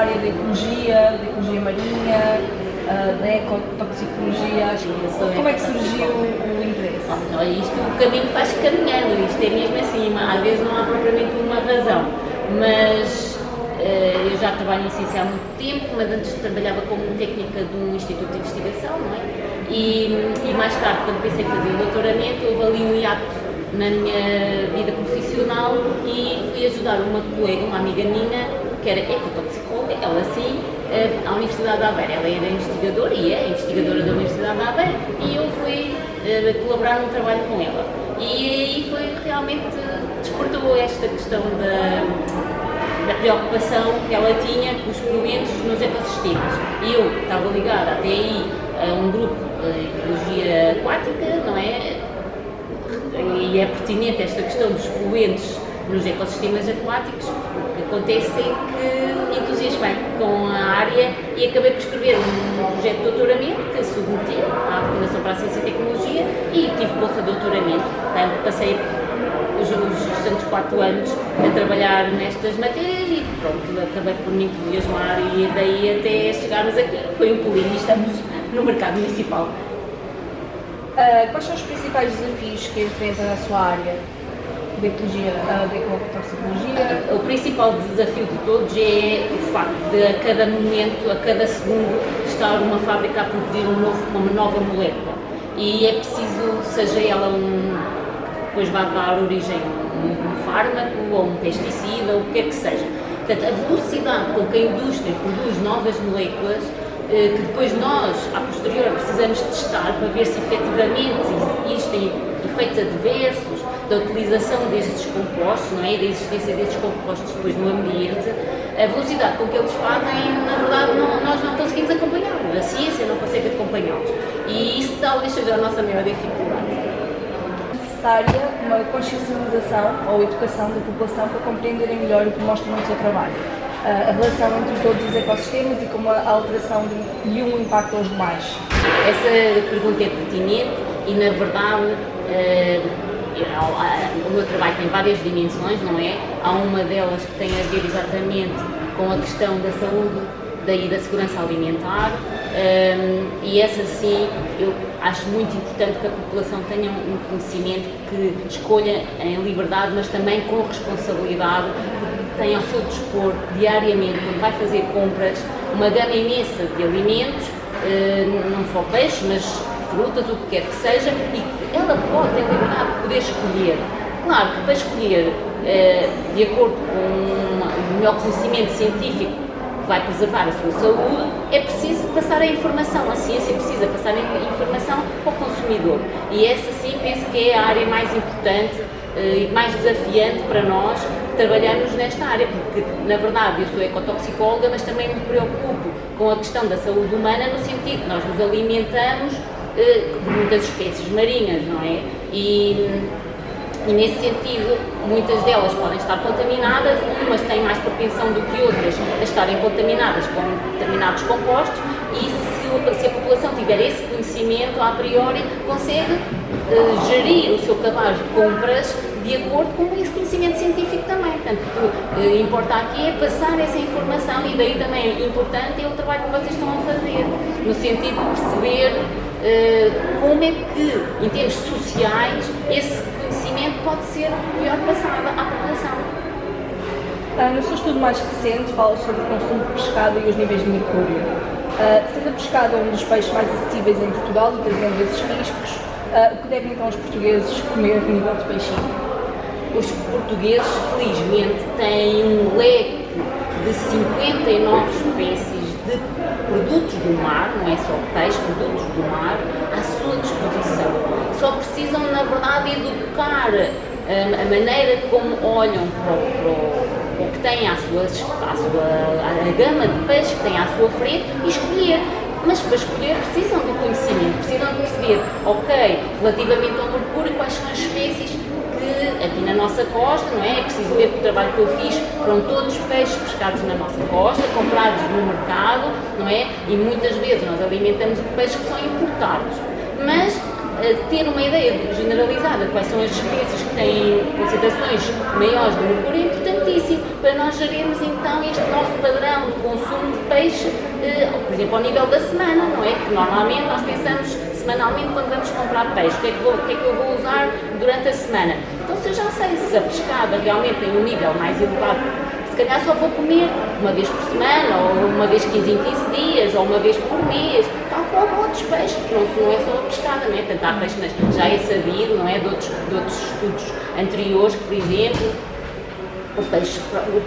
área da ecologia marinha, da ecotoxicologia. Como é que surgiu o interesse? Olha, isto, o caminho faz caminhando, isto é mesmo assim, às vezes não há propriamente uma razão, mas eu já trabalho em ciência há muito tempo, mas antes trabalhava como técnica de um instituto de investigação, não é? E mais tarde, quando pensei em fazer o doutoramento, houve ali um hiato na minha vida profissional e fui ajudar uma colega, uma amiga minha, que era ecotoxicóloga, ela sim, à Universidade de Aveiro. Ela era investigadora e é investigadora da Universidade de Aveiro e eu fui colaborar num trabalho com ela. E aí foi realmente, despertou esta questão da preocupação que ela tinha com os poluentes nos ecossistemas. E eu estava ligada até aí a um grupo de ecologia aquática, não é? E é pertinente esta questão dos poluentes nos ecossistemas aquáticos. O que acontece é que entusiasmei com a área e acabei por escrever um projeto de doutoramento que submeti à Fundação para a Ciência e Tecnologia e tive bolsa de doutoramento. Portanto, passei os restantes 4 anos a trabalhar nestas matérias e pronto, acabei por me entusiasmar e daí até chegarmos aqui. Foi um pulinho e estamos no mercado municipal. Quais são os principais desafios que enfrenta na sua área de ecologia, de ecotoxicologia? O principal desafio de todos é o facto de a cada momento, a cada segundo, estar uma fábrica a produzir uma nova molécula. E é preciso, seja ela depois vai dar origem a um fármaco ou um pesticida ou o que quer que seja. Portanto, a velocidade com que a indústria produz novas moléculas que depois nós, a posterior, precisamos testar para ver se efetivamente existem efeitos adversos da utilização destes compostos, não é? Da existência destes compostos depois no ambiente, a velocidade com que eles fazem, na verdade, nós não conseguimos acompanhá-los, a ciência não consegue acompanhá-los. E isso talvez seja a nossa maior dificuldade. É necessária uma consciencialização ou educação da população para compreenderem melhor o que mostram no seu trabalho. A relação entre todos os ecossistemas e como a alteração de um impacta aos demais. Essa pergunta é pertinente e, na verdade, o meu trabalho tem várias dimensões, não é? Há uma delas que tem a ver exatamente com a questão da saúde e da segurança alimentar e essa sim, eu acho muito importante que a população tenha um conhecimento que escolha em liberdade, mas também com responsabilidade, tem ao seu dispor diariamente, quando vai fazer compras, uma gama imensa de alimentos, não só peixe, mas frutas, o que quer que seja, e ela pode ter liberdade de poder escolher. Claro que para escolher de acordo com o melhor conhecimento científico que vai preservar a sua saúde, é preciso passar a informação, a ciência precisa passar a informação para o consumidor. E essa sim penso que é a área mais importante e mais desafiante para nós que trabalhamos nesta área, porque na verdade eu sou ecotoxicóloga, mas também me preocupo com a questão da saúde humana no sentido que nós nos alimentamos de muitas espécies marinhas, não é? E nesse sentido, muitas delas podem estar contaminadas, umas têm mais propensão do que outras a estarem contaminadas com determinados compostos e se a população tiver esse conhecimento, a priori, consegue gerir o seu cabaz de compras de acordo com esse conhecimento científico também. Portanto, o que importa aqui é passar essa informação e daí também importante é o trabalho que vocês estão a fazer, no sentido de perceber como é que, em termos sociais, esse conhecimento pode ser melhor passado à população. No seu estudo mais recente, fala sobre o consumo de pescado e os níveis de mercúrio. Sendo a pescada um dos peixes mais acessíveis em Portugal e trazendo esses riscos, o que devem então os portugueses comer a nível de peixinho? Os portugueses, felizmente, têm um leque de 59 espécies de produtos do mar, não é só peixe, produtos do mar, à sua disposição. Só precisam, na verdade, educar a maneira como olham para o que têm a gama de peixe que têm à sua frente e escolher. Mas para escolher precisam de conhecimento, precisam de perceber, ok, relativamente ao mercúrio, quais são as espécies que aqui na nossa costa, não é? É preciso ver que o trabalho que eu fiz foram todos peixes pescados na nossa costa, comprados no mercado, não é? E muitas vezes nós alimentamos peixes que são importados. Mas ter uma ideia generalizada de quais são as espécies que têm concentrações maiores de mercúrio é importantíssimo para nós gerirmos então este nosso padrão de consumo de peixe, por exemplo, ao nível da semana, não é? Que normalmente nós pensamos semanalmente quando vamos comprar peixe, o que é que eu vou usar durante a semana. Então, se eu já sei se a pescada realmente tem um nível mais elevado, se calhar só vou comer uma vez por semana, ou uma vez 15 em 15 dias, ou uma vez por mês, tal como outros peixes, porque não é só a pescada, não é? Portanto, há peixes, mas já é sabido, não é? De outros estudos anteriores, que, por exemplo, o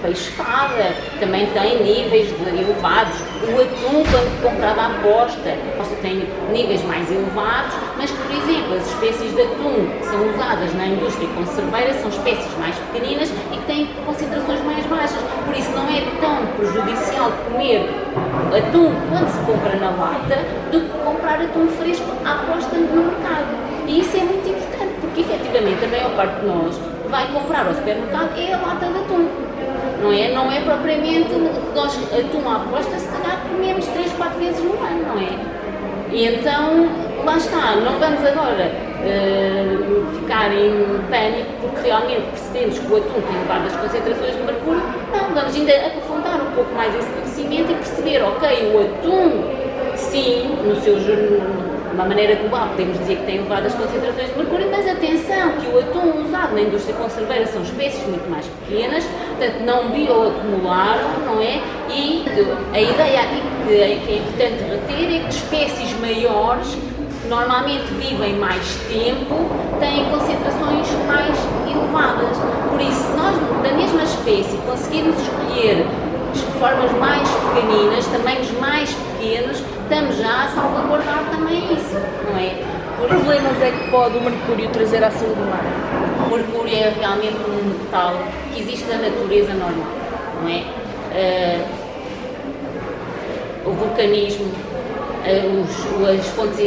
peixe espada também tem níveis elevados. O atum, quando comprado à posta, tem níveis mais elevados, mas, por exemplo, as espécies de atum que são usadas na indústria conserveira são espécies mais pequeninas e que têm concentrações mais baixas. Por isso, não é tão prejudicial comer atum quando se compra na lata do que comprar atum fresco à posta no mercado. E isso é muito importante, porque efetivamente a maior parte de nós vai comprar ao supermercado é a lata de atum, não é? Não é propriamente nós atum à posta, se calhar comemos 3, 4 vezes no ano, não é? E então, lá está, não vamos agora ficar em pânico porque realmente percebemos que o atum tem elevadas concentrações de mercúrio. Não, vamos ainda aprofundar um pouco mais esse conhecimento e perceber, ok, o atum, sim, no seu de uma maneira global, podemos dizer que tem elevadas concentrações de mercúrio, mas atenção, que o atum usado na indústria conserveira são espécies muito mais pequenas, portanto não bioacumularam, não é? E a ideia aqui que é importante reter é que espécies maiores, que normalmente vivem mais tempo, têm concentrações mais elevadas. Por isso, se nós, da mesma espécie, conseguirmos escolher formas mais pequeninas, tamanhos mais pequenos, estamos já a salvaguardar também isso, não é? Que problemas é que pode o mercúrio trazer à saúde humana? O mercúrio é realmente um metal que existe na natureza normal, não é? O vulcanismo, as fontes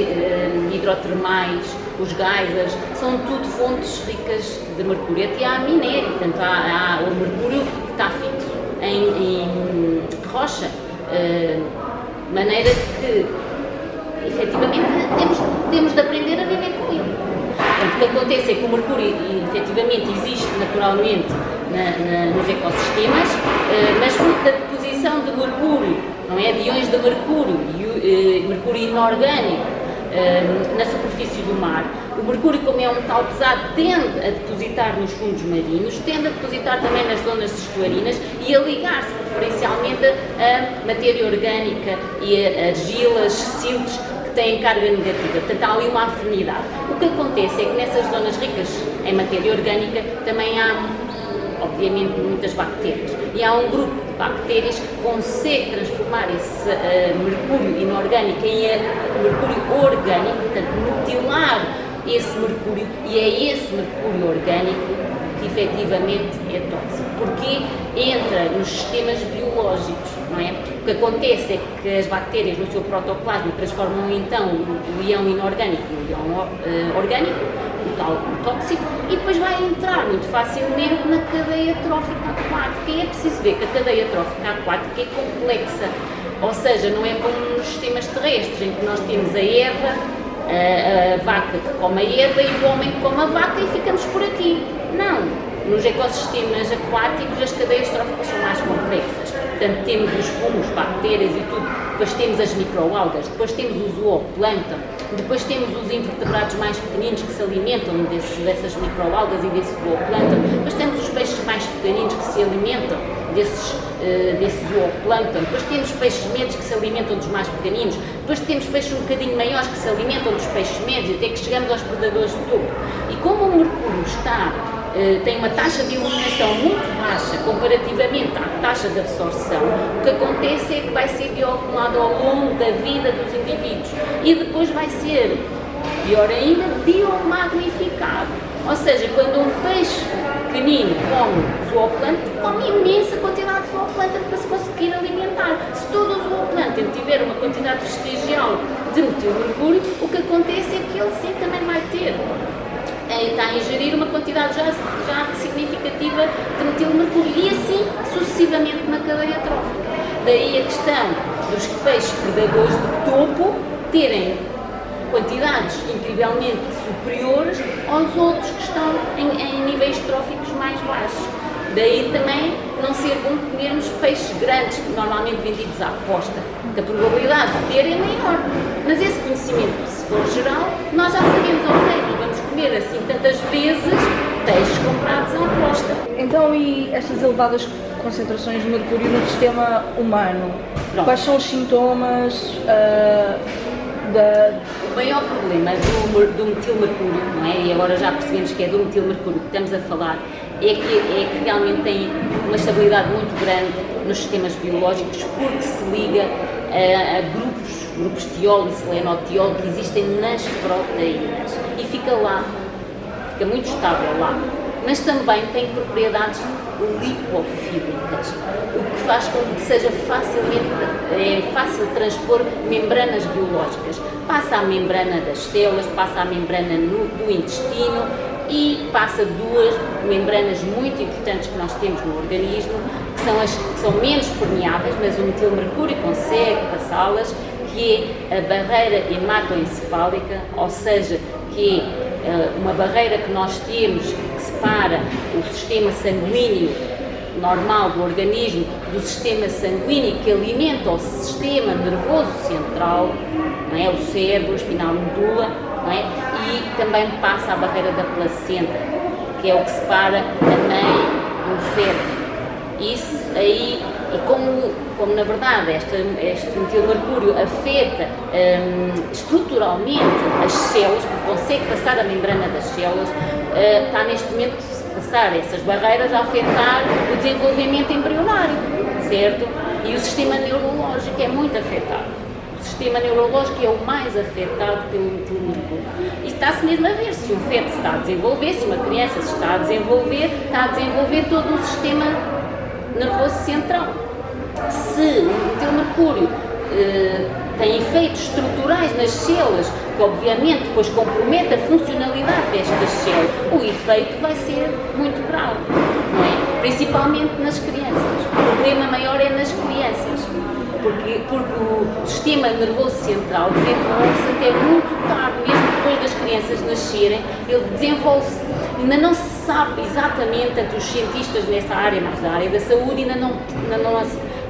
hidrotermais, os geysers, são tudo fontes ricas de mercúrio. Até há minério, portanto há o mercúrio que está fixo em rocha, de maneira que efetivamente temos de aprender a viver com ele. Portanto, o que acontece é que o mercúrio efetivamente existe naturalmente nos ecossistemas, mas fruto da deposição de mercúrio, não é? De íons de mercúrio inorgânico na superfície do mar. O mercúrio, como é um metal pesado, tende a depositar nos fundos marinhos, tende a depositar também nas zonas estuarinas e a ligar-se preferencialmente a matéria orgânica e a argilas, siltes que têm carga negativa. Portanto, há ali uma afinidade. O que acontece é que nessas zonas ricas em matéria orgânica também há, obviamente, muitas bactérias. E há um grupo de bactérias que consegue transformar esse mercúrio inorgânico em mercúrio orgânico, portanto, metilar esse mercúrio, e é esse mercúrio orgânico que efetivamente é tóxico, porque entra nos sistemas biológicos, não é? O que acontece é que as bactérias no seu protoplasma transformam então o íon inorgânico no íon orgânico, o tal tóxico, e depois vai entrar muito facilmente na cadeia trófica aquática. E é preciso ver que a cadeia trófica aquática é complexa, ou seja, não é como nos sistemas terrestres, em que nós temos a erva, a vaca que come a erva e o homem que come a vaca e ficamos por aqui. Não, nos ecossistemas aquáticos as cadeias tróficas são mais complexas. Portanto, temos os fungos, bactérias e tudo, depois temos as microalgas, depois temos o zooplâncton, depois temos os invertebrados mais pequeninos que se alimentam dessas microalgas e desse zooplâncton, depois temos os peixes mais pequeninos que se alimentam desse zooplâncton, depois temos peixes médios que se alimentam dos mais pequeninos, depois temos peixes um bocadinho maiores que se alimentam dos peixes médios, até que chegamos aos predadores de topo. E como o mercúrio tem uma taxa de eliminação muito baixa comparativamente à taxa de absorção, o que acontece é que vai ser bioacumulado ao longo da vida dos indivíduos e depois vai ser, pior ainda, biomagnificado. Ou seja, quando um peixe pequenino come zooplâncton, come imensa quantidade de zooplâncton para se conseguir alimentar. Se todo o zooplâncton tiver uma quantidade vestigial de metilmercúrio, o que acontece é que ele sim também vai ter. Está a ingerir uma quantidade já significativa de metilmercúrio e assim sucessivamente na cadeia trófica. Daí a questão dos peixes predadores de topo terem quantidades incrivelmente superiores aos outros que estão em níveis tróficos mais baixos. Daí também não ser bom comermos peixes grandes, normalmente vendidos à aposta, que a probabilidade de ter é maior. Mas esse conhecimento, se for geral, nós já sabemos, ok, não vamos comer assim tantas vezes peixes comprados à aposta. Então, e estas elevadas concentrações de mercúrio no sistema humano? Pronto. Quais são os sintomas O maior problema do metilmercúrio, não é? E agora já percebemos que é do metilmercúrio que estamos a falar, é que realmente tem uma estabilidade muito grande nos sistemas biológicos, porque se liga a grupos tiol e selenotiol que existem nas proteínas e fica lá, fica muito estável lá. Mas também tem propriedades lipofílicas, o que faz com que seja fácil transpor membranas biológicas. Passa a membrana das células, passa a membrana do intestino e passa duas membranas muito importantes que nós temos no organismo, que são menos permeáveis, mas o metilmercúrio consegue passá-las, que é a barreira hematoencefálica, ou seja, que é uma barreira que nós temos que separa o sistema sanguíneo normal do organismo do sistema sanguíneo que alimenta o sistema nervoso central, não é? O cérebro, a espinal medula, não é? E também passa a barreira da placenta, que é o que separa a mãe do feto. Isso aí, e como na verdade este metilmercúrio afeta estruturalmente as células, porque consegue passar a membrana das células, está neste momento a passar essas barreiras a afetar o desenvolvimento embrionário, certo? E o sistema neurológico é muito afetado. O sistema neurológico é o mais afetado pelo metilmercúrio. E está-se mesmo a ver se um feto se está a desenvolver, se uma criança se está a desenvolver todo o sistema nervoso central. Se o metilmercúrio tem efeitos estruturais nas células, que obviamente depois compromete a funcionalidade destas células, o efeito vai ser muito grave, não é? Principalmente nas crianças. O problema maior é nas crianças, porque o sistema nervoso central desenvolve-se até muito tarde, mesmo depois das crianças nascerem, ele desenvolve-se. Ainda não se sabe exatamente, tanto os cientistas nessa área, mas da área da saúde, ainda não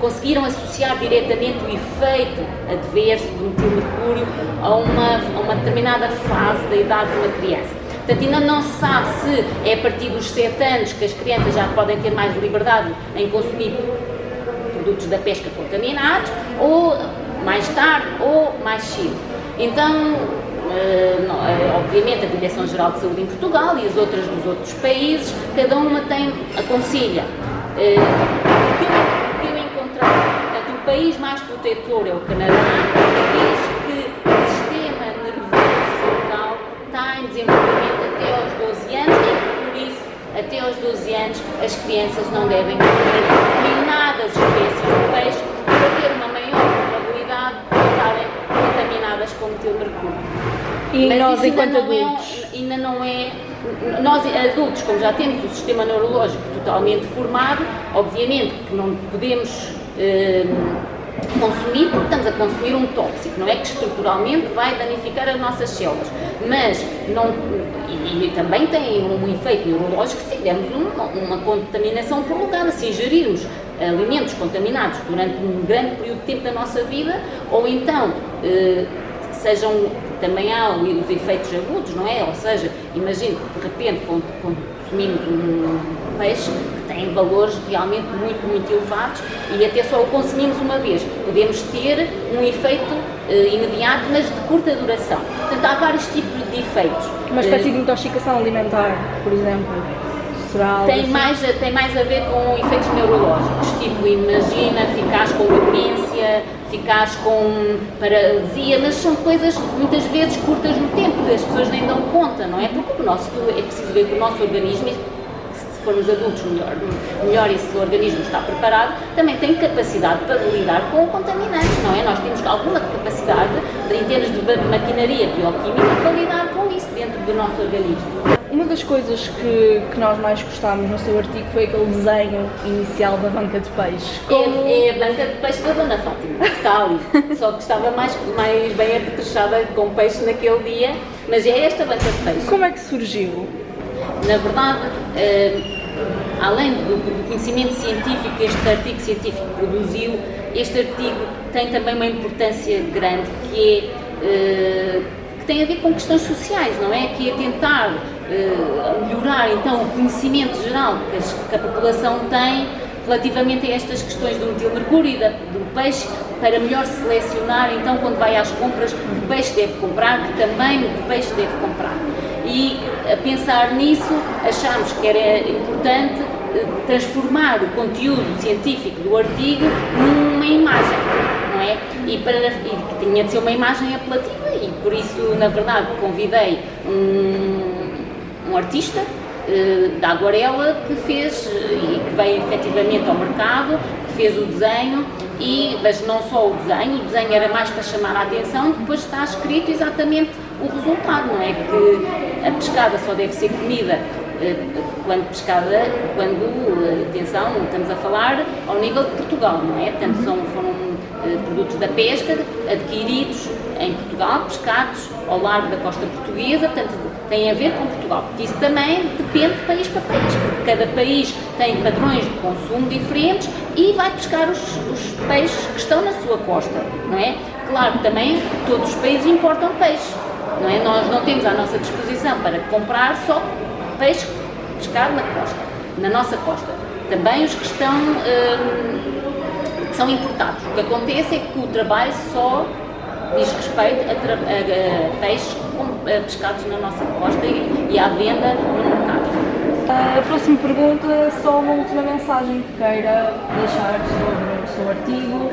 conseguiram associar diretamente o efeito adverso do metilmercúrio a uma determinada fase da idade de uma criança. Portanto, ainda não se sabe se é a partir dos 7 anos que as crianças já podem ter mais liberdade em consumir produtos da pesca contaminados, ou mais tarde, ou mais cedo. Então, obviamente a Direção-Geral de Saúde em Portugal e as outras dos outros países, cada uma aconselha. O que eu encontrei, portanto, o país mais protetor é o Canadá, que diz que o sistema nervoso central está em desenvolvimento até aos 12 anos e que, por isso, até aos 12 anos, as crianças não devem comer determinadas espécies de peixe para haver uma maior probabilidade de estarem contaminadas com metilmercúrio. E mas nós, enquanto adultos? Ainda não é. Nós, adultos, como já temos o sistema neurológico totalmente formado, obviamente que não podemos consumir, porque estamos a consumir um tóxico, não é que estruturalmente vai danificar as nossas células, mas não, e também tem um efeito neurológico se tivermos uma contaminação prolongada, se ingerirmos alimentos contaminados durante um grande período de tempo da nossa vida, ou então também há os efeitos agudos, não é? Ou seja, imagine que de repente consumimos um peixe que tem valores realmente muito elevados e até só o consumimos uma vez. Podemos ter um efeito imediato, mas de curta duração. Portanto, há vários tipos de efeitos. Uma espécie de intoxicação alimentar, por exemplo? Tem mais a ver com efeitos neurológicos, tipo, imagina, ficares com demência, ficares com paralisia, mas são coisas muitas vezes curtas no tempo, que as pessoas nem dão conta, não é? Porque é preciso ver que o nosso organismo, se se formos adultos, melhor esse organismo está preparado, também tem capacidade para lidar com contaminantes, não é? Nós temos alguma capacidade, em termos de maquinaria bioquímica, para lidar com isso dentro do nosso organismo. Uma das coisas que nós mais gostámos no seu artigo foi aquele desenho inicial da banca de peixe. É a banca de peixe da Dona Fátima, que está ali, só que estava mais bem apetrechada com peixe naquele dia, mas é esta banca de peixe. Como é que surgiu? Na verdade, além do conhecimento científico que este artigo científico produziu, este artigo tem também uma importância grande que tem a ver com questões sociais, não é? Que é tentar melhorar então o conhecimento geral que a população tem relativamente a estas questões do metilmercúrio e do peixe, para melhor selecionar então quando vai às compras que peixe deve comprar, que tamanho de peixe deve comprar. E a pensar nisso achámos que era importante transformar o conteúdo científico do artigo numa imagem, não é? E tinha de ser uma imagem apelativa e por isso, na verdade, convidei um artista da aguarela que fez e que veio efetivamente ao mercado, que fez o desenho, mas não só o desenho era mais para chamar a atenção, depois está escrito exatamente o resultado, não é? Que a pescada só deve ser comida quando atenção, estamos a falar ao nível de Portugal, não é? Portanto, foram produtos da pesca adquiridos em Portugal, pescados ao largo da costa portuguesa, portanto, tem a ver com Portugal, porque isso também depende de país para país, porque cada país tem padrões de consumo diferentes e vai pescar os peixes que estão na sua costa, não é? Claro que também todos os países importam peixe, não é? Nós não temos à nossa disposição para comprar só peixe pescado na nossa costa. Também os que são importados. O que acontece é que o trabalho só diz respeito a peixes pescados na nossa costa e à venda no mercado. A próxima pergunta é só uma última mensagem que queira deixar sobre o seu artigo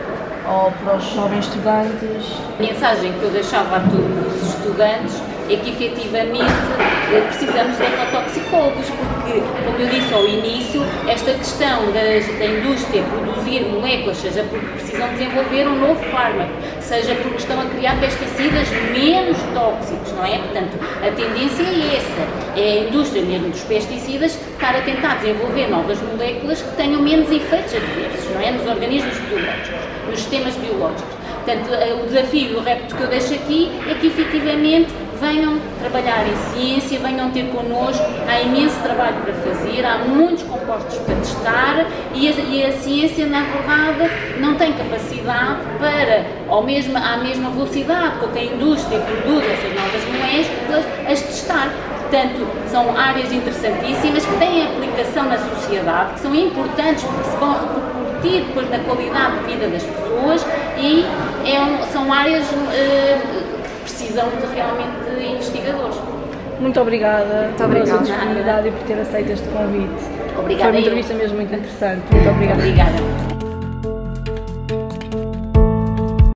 ou para os jovens estudantes. A mensagem que eu deixava a todos os estudantes é que efetivamente precisamos de ecotoxicólogos, porque, como eu disse ao início, esta questão da indústria produzir moléculas, seja porque precisam desenvolver um novo fármaco, seja porque estão a criar pesticidas menos tóxicos, não é? Portanto, a tendência é essa, é a indústria mesmo dos pesticidas estar a tentar desenvolver novas moléculas que tenham menos efeitos adversos, não é? Nos organismos biológicos, nos sistemas biológicos. Portanto, o desafio e o repto que eu deixo aqui é que efetivamente venham trabalhar em ciência, venham ter connosco, há imenso trabalho para fazer, há muitos compostos para testar e a ciência, na verdade, não tem capacidade para, à mesma velocidade com que a indústria produz essas novas moléculas, as testar. Portanto, são áreas interessantíssimas que têm aplicação na sociedade, que são importantes porque se vão repercutir depois na qualidade de vida das pessoas e são áreas que precisam realmente de investigadores. Muito obrigada pela sua disponibilidade e por ter aceito este convite. Obrigada. Foi uma entrevista mesmo muito interessante. Muito obrigada. Obrigada.